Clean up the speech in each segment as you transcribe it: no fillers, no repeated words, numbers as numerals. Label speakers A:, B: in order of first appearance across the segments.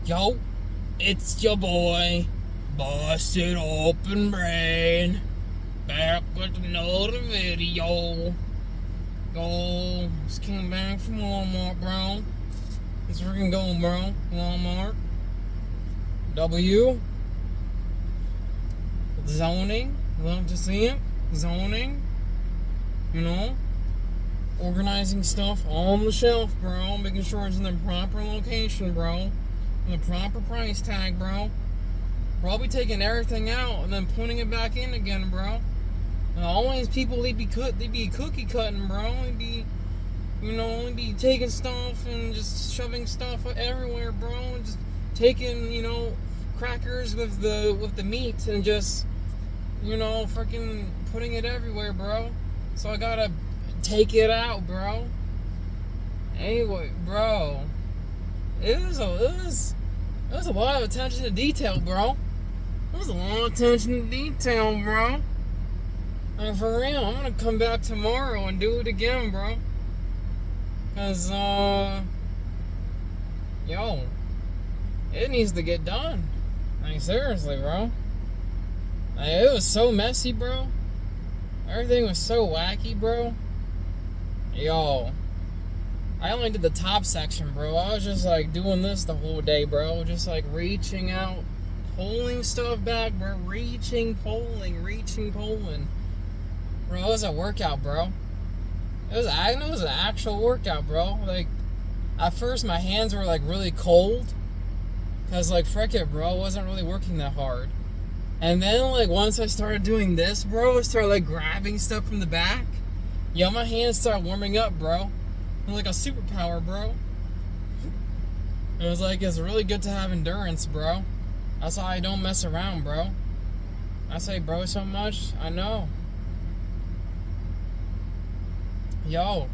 A: Yo, it's your boy, Busted Open Brain, back with another video. Yo, just came back from Walmart, bro. Let's freaking go, bro. Walmart. W. Zoning. Love to see it. Zoning. You know? Organizing stuff on the shelf, bro. Making sure it's in the proper location, bro. The proper price tag, bro. We'll be taking everything out and then putting it back in again, bro. And always people they be cookie cutting, bro. They be taking stuff and just shoving stuff everywhere, bro. And just taking, crackers with the meat and just, freaking putting it everywhere, bro. So I gotta take it out, bro. Anyway, bro. It was a lot of attention to detail, bro. It was a lot of attention to detail, bro. And for real, I'm gonna come back tomorrow and do it again, bro. Cause, it needs to get done. Like, seriously, bro. Like, it was so messy, bro. Everything was so wacky, bro. Yo. I only did the top section, bro. I was just like doing this the whole day, bro. Just like reaching out, pulling stuff back, bro. Pulling. Bro, it was a workout, bro. It was an actual workout, bro. Like, at first my hands were like really cold. Cause like, frick it, bro. I wasn't really working that hard. And then like once I started doing this, bro, I started like grabbing stuff from the back. Yo, my hands started warming up, bro. Like a superpower, bro. It was like, it's really good to have endurance, bro. That's why I don't mess around, bro. I say bro so much, I know. Yo.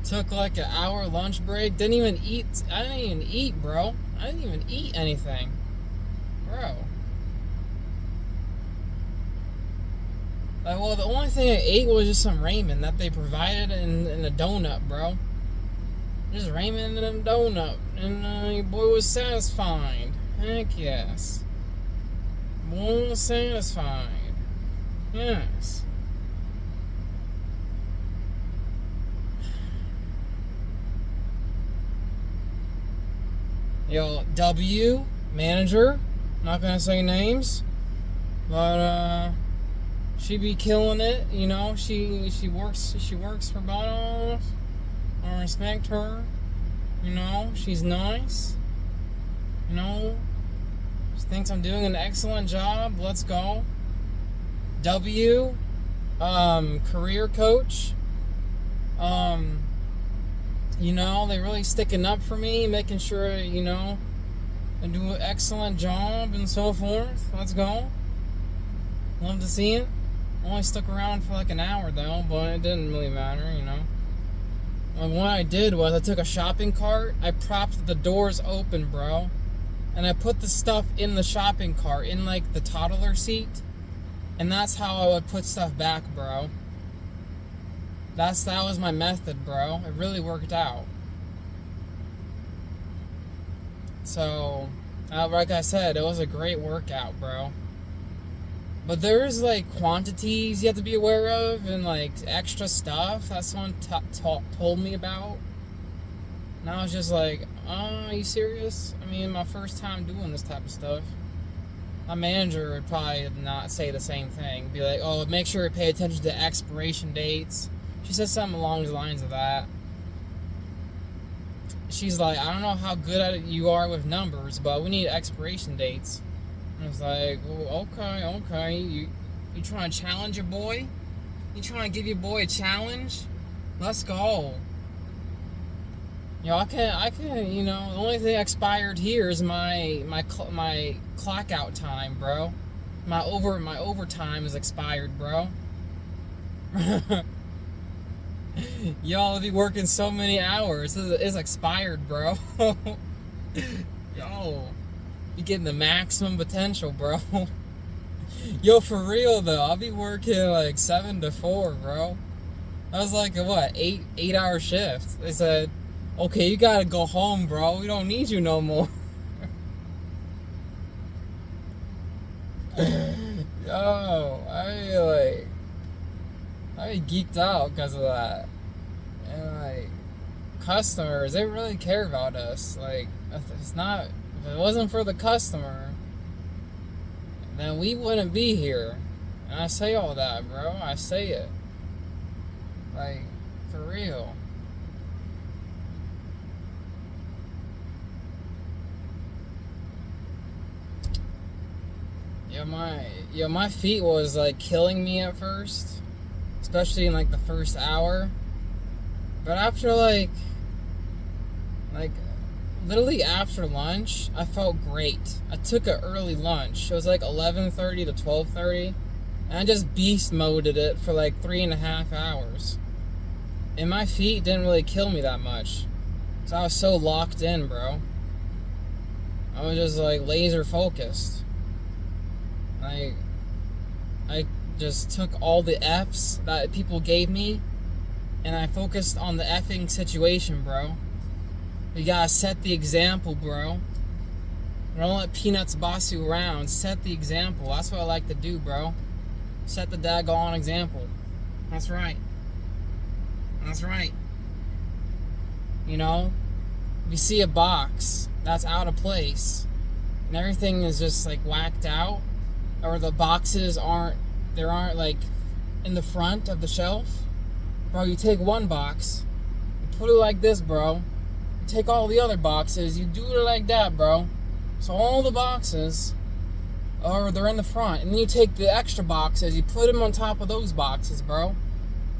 A: Took like an hour lunch break. Didn't even eat, bro. I didn't even eat anything. Bro. Like, well, the only thing I ate was just some ramen that they provided in a donut, bro. Just ramen and a donut. And your boy was satisfied. Heck yes. Boy was satisfied. Yes. Yo, W, manager. Not gonna say names. But, she be killing it, she works her butt off. I respect her. She's nice. She thinks I'm doing an excellent job. Let's go. W, career coach. They really sticking up for me, making sure, I do an excellent job and so forth. Let's go. Love to see it. Only stuck around for like an hour though, but it didn't really matter, And what I did was I took a shopping cart, I propped the doors open, bro, and I put the stuff in the shopping cart, in like the toddler seat, and that's how I would put stuff back, bro. That was my method, bro. It really worked out. So, like I said, it was a great workout, bro. But there's like quantities you have to be aware of and like extra stuff that someone told me about. And I was just like, are you serious? I mean, my first time doing this type of stuff. My manager would probably not say the same thing. Be like, oh, make sure you pay attention to expiration dates. She said something along the lines of that. She's like, I don't know how good you are with numbers, but we need expiration dates. I was like, well, okay. You trying to challenge your boy? You trying to give your boy a challenge? Let's go. I can. The only thing expired here is my clock out time, bro. My overtime is expired, bro. Y'all be working so many hours. It's expired, bro. Yo. You getting the maximum potential, bro. Yo, for real though, I'll be working like 7 to 4, bro. I was like a 8 hour shift. They said Okay, you gotta go home, bro. We don't need you no more. Yo, I geeked out because of that. And like, customers, they really care about us. Like, if it wasn't for the customer, then we wouldn't be here. And I say all that, bro. I say it. Like, for real. My feet was like killing me at first, especially in like the first hour. But after like literally after lunch, I felt great. I took an early lunch. It was like 11:30 to 12:30, and I just beast moded it for like 3.5 hours. And my feet didn't really kill me that much, so I was so locked in, bro. I was just like laser focused. I just took all the F's that people gave me, and I focused on the effing situation, bro. You gotta set the example, bro. Don't let peanuts boss you around. Set the example. That's what I like to do, bro. Set the daggone example. That's right. That's right. You know, if you see a box that's out of place and everything is just like whacked out, or the boxes aren't like in the front of the shelf, bro, you take one box, you put it like this, bro. You take all the other boxes, you do it like that, bro. So all the boxes they're in the front, and then you take the extra boxes, you put them on top of those boxes, bro.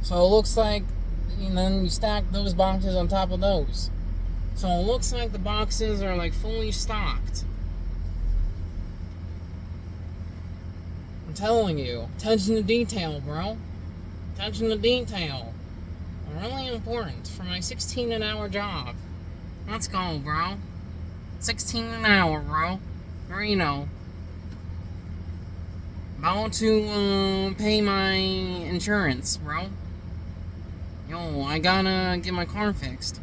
A: So it looks like, and then you stack those boxes on top of those. So it looks like the boxes are like fully stocked. I'm telling you, attention to detail, bro. Attention to detail. Really important for my 16 an hour job. Let's go, bro. 16 an hour, bro. Or, you know, about to pay my insurance, bro. Yo, I gotta get my car fixed.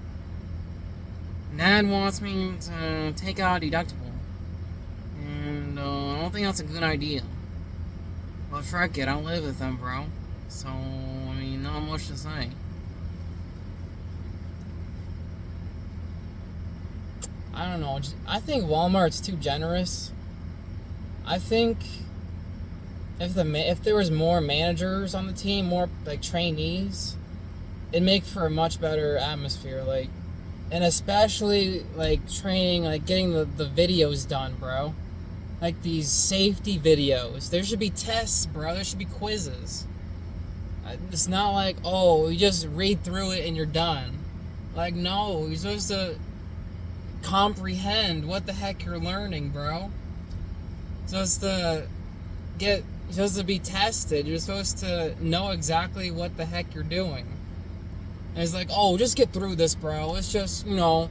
A: Dad wants me to take out a deductible. And I don't think that's a good idea. But frick it, I live with them, bro. So, I mean, not much to say. I don't know. I think Walmart's too generous. I think if there was more managers on the team, more like trainees, it'd make for a much better atmosphere. Like, and especially like training, like getting the videos done, bro. Like these safety videos. There should be tests, bro. There should be quizzes. It's not like, oh, you just read through it and you're done. Like, no, you're supposed to comprehend what the heck you're learning, bro. You're supposed to be tested. You're supposed to know exactly what the heck you're doing. And it's like, oh, just get through this, bro. It's just, you know,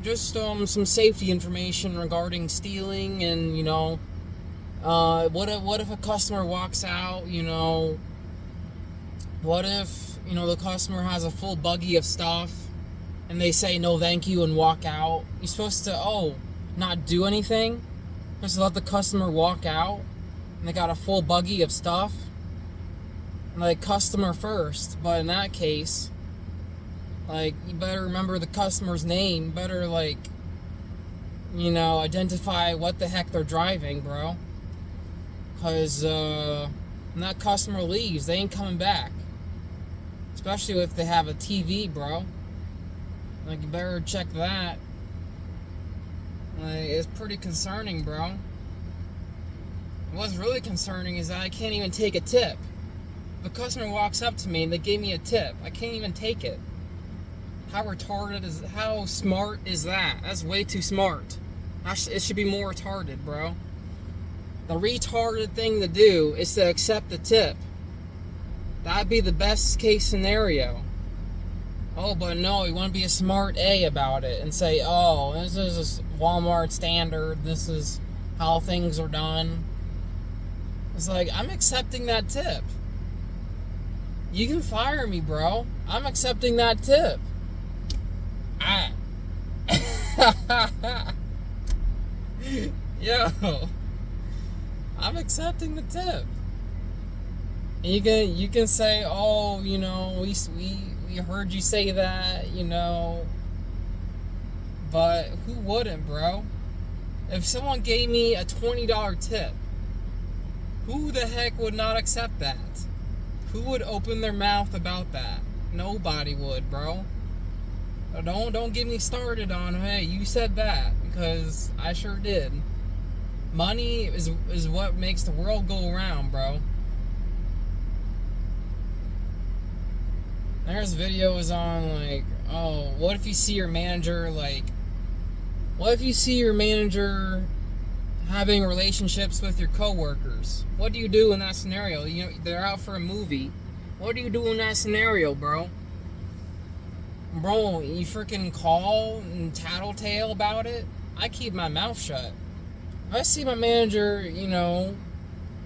A: just some safety information regarding stealing, and, you know, what if a customer walks out, you know, what if, you know, the customer has a full buggy of stuff and they say no thank you and walk out. You're supposed to, not do anything, just let the customer walk out and they got a full buggy of stuff, like customer first. But in that case, like, you better remember the customer's name. Better, like, you know, identify what the heck they're driving, bro. Because when that customer leaves, they ain't coming back. Especially if they have a TV, bro. Like, you better check that. Like, it's pretty concerning, bro. What's really concerning is that I can't even take a tip. If a customer walks up to me and they gave me a tip, I can't even take it. How smart is that? That's way too smart. It should be more retarded, bro. The retarded thing to do is to accept the tip. That'd be the best case scenario. Oh, but no, you want to be a smart A about it and say, oh, this is a Walmart standard. This is how things are done. It's like, I'm accepting that tip. You can fire me, bro. I'm accepting that tip. I Yo, I'm accepting the tip. You can say, oh, we heard you say that, but who wouldn't, bro? If someone gave me a $20 tip, who the heck would not accept that? Who would open their mouth about that? Nobody would, bro. Don't get me started on, hey, you said that, because I sure did. Money is what makes the world go around, bro. There's videos on, like, oh, what if you see your manager, having relationships with your coworkers? What do you do in that scenario? They're out for a movie. What do you do in that scenario, bro? Bro, you freaking call and tattletale about it? I keep my mouth shut. If I see my manager,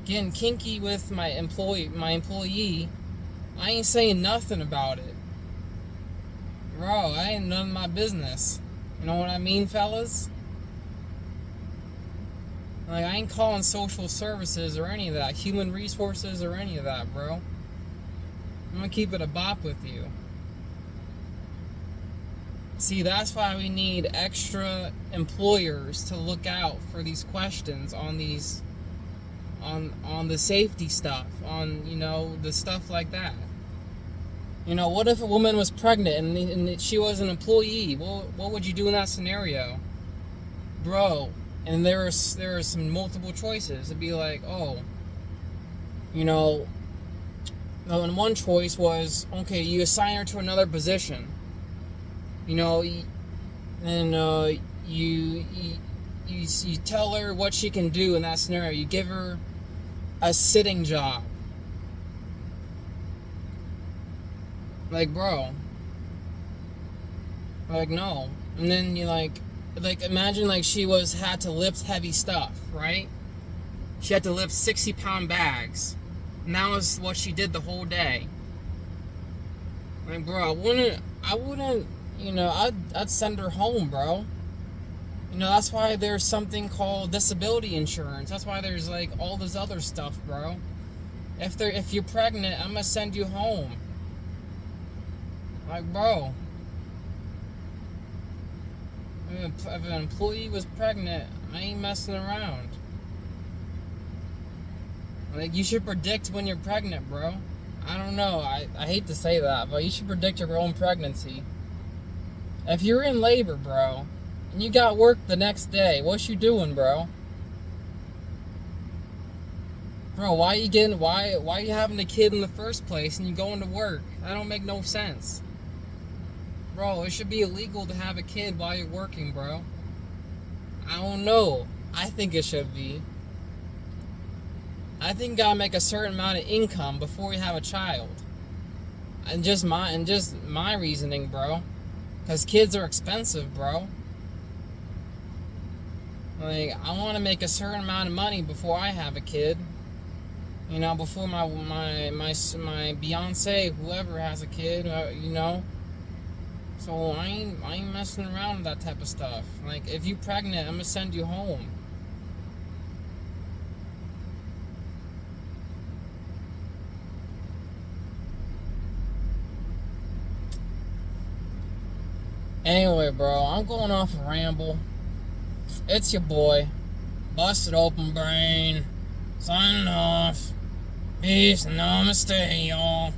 A: getting kinky with my employee, I ain't saying nothing about it. Bro, I ain't none of my business. You know what I mean, fellas? Like, I ain't calling social services or any of that, human resources or any of that, bro. I'm gonna keep it a bop with you. See, that's why we need extra employers to look out for these questions on these, on the safety stuff, on, the stuff like that. What if a woman was pregnant and she was an employee? What would you do in that scenario? Bro, and there are some multiple choices. It'd be like, and one choice was, okay, you assign her to another position. And you tell her what she can do in that scenario. You give her a sitting job. Like, bro. Like, no. And then you imagine she had to lift heavy stuff, right? She had to lift 60-pound bags. And that was what she did the whole day. Like, bro, I wouldn't, I'd send her home, bro. That's why there's something called disability insurance. That's why there's all this other stuff, bro. If you're pregnant, I'm gonna send you home. Like, bro, if an employee was pregnant, I ain't messing around. You should predict when you're pregnant, bro. I don't know. I hate to say that, but you should predict your own pregnancy. If you're in labor, bro, and you got work the next day, what you doing, bro? Bro, why are you having a kid in the first place and you going to work? That don't make no sense. Bro, it should be illegal to have a kid while you're working, bro. I don't know. I think it should be. I think you gotta make a certain amount of income before you have a child. And just my reasoning, bro. Because kids are expensive, bro. I want to make a certain amount of money before I have a kid. Before my Beyonce, whoever has a kid, So I ain't messing around with that type of stuff. If you're pregnant, I'm gonna send you home. Anyway, bro, I'm going off a ramble. It's your boy, Busted Open Brain, signing off. Peace and namaste, y'all.